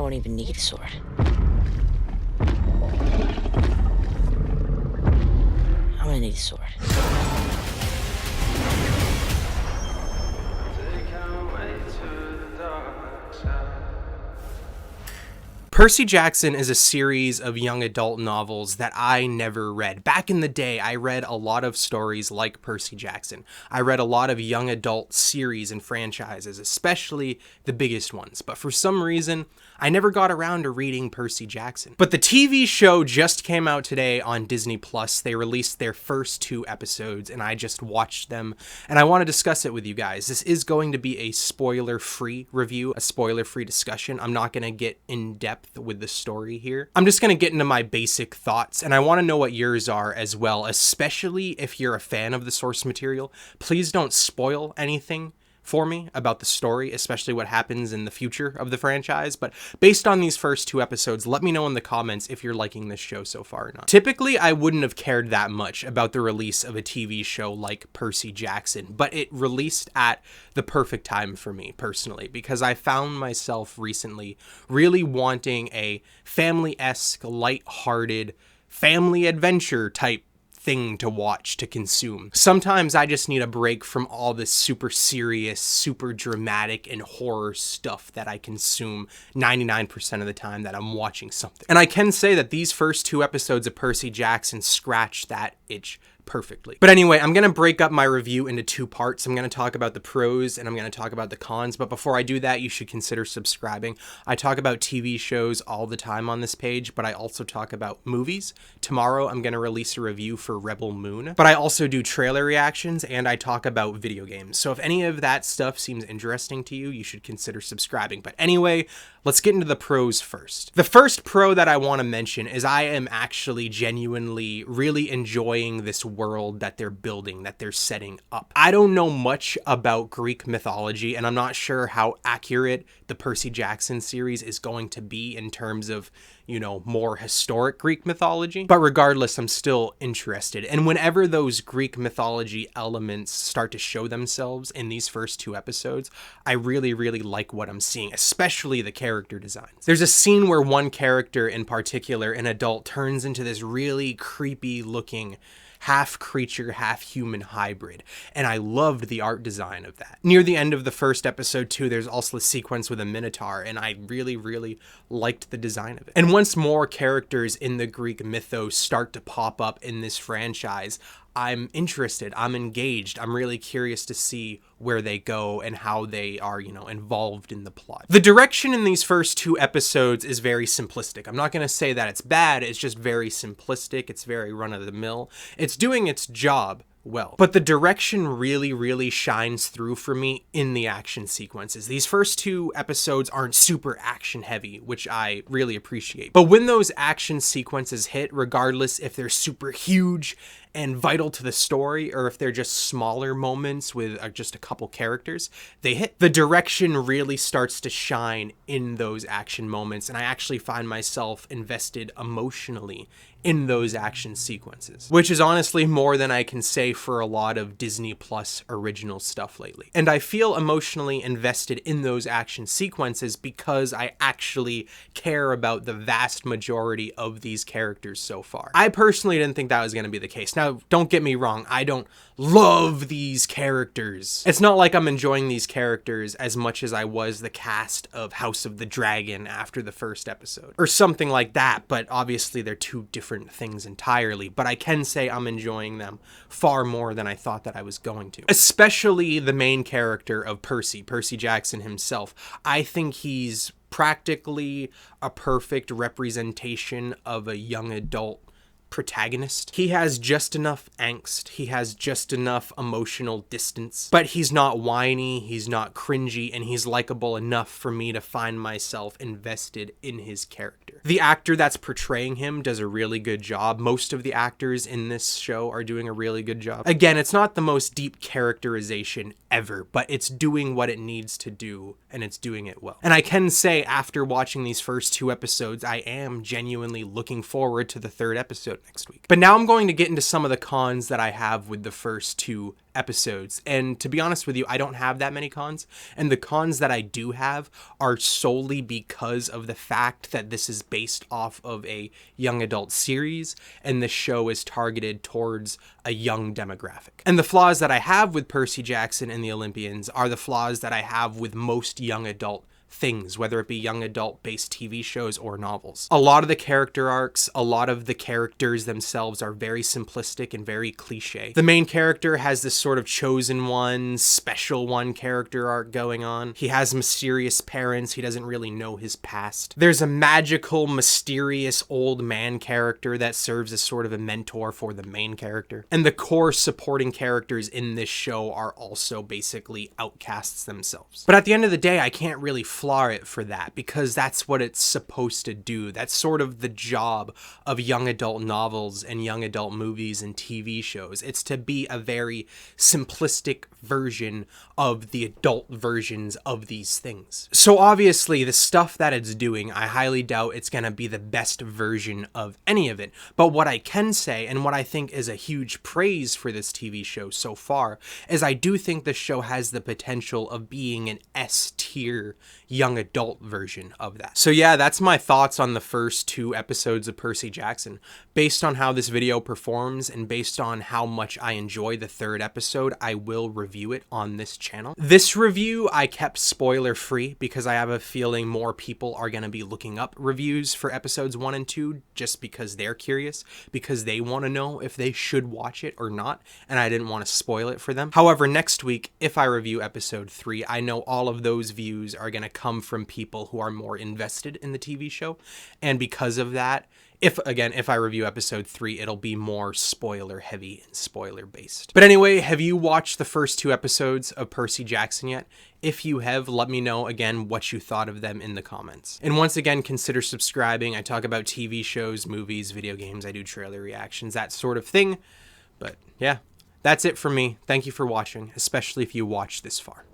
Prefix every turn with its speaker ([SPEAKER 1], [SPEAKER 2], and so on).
[SPEAKER 1] I won't even need a sword. I'm gonna need a sword.
[SPEAKER 2] Percy Jackson is a series of young adult novels that I never read. Back in the day, I read a lot of stories like Percy Jackson. I read a lot of young adult series and franchises, especially the biggest ones. But for some reason, I never got around to reading Percy Jackson. But the TV show just came out today on Disney+. They released their first 2 episodes, and I just watched them, and I want to discuss it with you guys. This is going to be a spoiler-free review, a spoiler-free discussion. I'm not going to get in depth with the story here. I'm just going to get into my basic thoughts, and I want to know what yours are as well, especially if you're a fan of the source material. Please don't spoil anything for me about the story, especially what happens in the future of the franchise. But based on these first 2 episodes, let me know in the comments if you're liking this show so far or not. Typically, I wouldn't have cared that much about the release of a TV show like Percy Jackson, but it released at the perfect time for me personally, because I found myself recently really wanting a family-esque, light-hearted, family adventure type thing to watch, to consume. Sometimes I just need a break from all this super serious, super dramatic, and horror stuff that I consume 99% of the time that I'm watching something. And I can say that these first 2 episodes of Percy Jackson scratch that itch perfectly. But anyway, I'm going to break up my review into 2 parts. I'm going to talk about the pros and I'm going to talk about the cons. But before I do that, you should consider subscribing. I talk about TV shows all the time on this page, but I also talk about movies. Tomorrow, I'm going to release a review for Rebel Moon, but I also do trailer reactions and I talk about video games. So if any of that stuff seems interesting to you, you should consider subscribing. But anyway, let's get into the pros first. The first pro that I want to mention is I am actually genuinely really enjoying this world that they're building, that they're setting up. I don't know much about Greek mythology, and I'm not sure how accurate the Percy Jackson series is going to be in terms of, you know, more historic Greek mythology. But regardless, I'm still interested. And whenever those Greek mythology elements start to show themselves in these first 2 episodes, I really, really like what I'm seeing, especially the character designs. There's a scene where one character in particular, an adult, turns into this really creepy looking half creature, half human hybrid. And I loved the art design of that. Near the end of the first episode too, there's also a sequence with a minotaur, and I really, really liked the design of it. And once more characters in the Greek mythos start to pop up in this franchise, I'm interested, I'm engaged, I'm really curious to see where they go and how they are, you know, involved in the plot. The direction in these first 2 episodes is very simplistic. I'm not going to say that it's bad, it's just very simplistic, it's very run-of-the-mill. It's doing its job well. But the direction really, really shines through for me in the action sequences. These first 2 episodes aren't super action heavy, which I really appreciate. But when those action sequences hit, regardless if they're super huge and vital to the story or if they're just smaller moments with just a couple characters, they hit. The direction really starts to shine in those action moments, and I actually find myself invested emotionally in those action sequences, which is honestly more than I can say for a lot of Disney Plus original stuff lately. And I feel emotionally invested in those action sequences because I actually care about the vast majority of these characters so far. I personally didn't think that was going to be the case. Now, don't get me wrong, I don't love these characters. It's not like I'm enjoying these characters as much as I was the cast of House of the Dragon after the first episode, or something like that, but obviously they're 2 different things entirely. But I can say I'm enjoying them far more than I thought that I was going to. Especially the main character of Percy Jackson himself. I think he's practically a perfect representation of a young adult protagonist. He has just enough angst, he has just enough emotional distance, but he's not whiny, he's not cringy, and he's likable enough for me to find myself invested in his character. The actor that's portraying him does a really good job. Most of the actors in this show are doing a really good job. Again, it's not the most deep characterization ever, but it's doing what it needs to do, and it's doing it well. And I can say after watching these first 2 episodes, I am genuinely looking forward to the 3rd episode. out next week. But now I'm going to get into some of the cons that I have with the first 2 episodes. And to be honest with you, I don't have that many cons. And the cons that I do have are solely because of the fact that this is based off of a young adult series and the show is targeted towards a young demographic. And the flaws that I have with Percy Jackson and the Olympians are the flaws that I have with most young adult things, whether it be young adult based TV shows or novels. A lot of the character arcs, a lot of the characters themselves are very simplistic and very cliche. The main character has this sort of chosen one, special one character arc going on. He has mysterious parents. He doesn't really know his past. There's a magical, mysterious old man character that serves as sort of a mentor for the main character. And the core supporting characters in this show are also basically outcasts themselves. But at the end of the day, I can't really flaw it for that because that's what it's supposed to do. That's sort of the job of young adult novels and young adult movies and TV shows. It's to be a very simplistic version of the adult versions of these things. So obviously the stuff that it's doing, I highly doubt it's going to be the best version of any of it. But what I can say, and what I think is a huge praise for this TV show so far, is I do think the show has the potential of being an S-tier young adult version of that. So yeah, that's my thoughts on the first 2 episodes of Percy Jackson. Based on how this video performs and based on how much I enjoy the 3rd episode, I will review it on this channel. This review I kept spoiler free because I have a feeling more people are going to be looking up reviews for episodes 1 and 2 just because they're curious, because they want to know if they should watch it or not, and I didn't want to spoil it for them. However, next week, if I review episode 3, I know all of those views are going to come from people who are more invested in the TV show, and because of that, if I review episode 3, it'll be more spoiler heavy and spoiler based. But anyway, have you watched the first 2 episodes of Percy Jackson yet? If you have, let me know again what you thought of them in the comments. And once again, consider subscribing. I talk about TV shows, movies, video games. I do trailer reactions, that sort of thing. But yeah, that's it for me. Thank you for watching, especially if you watched this far.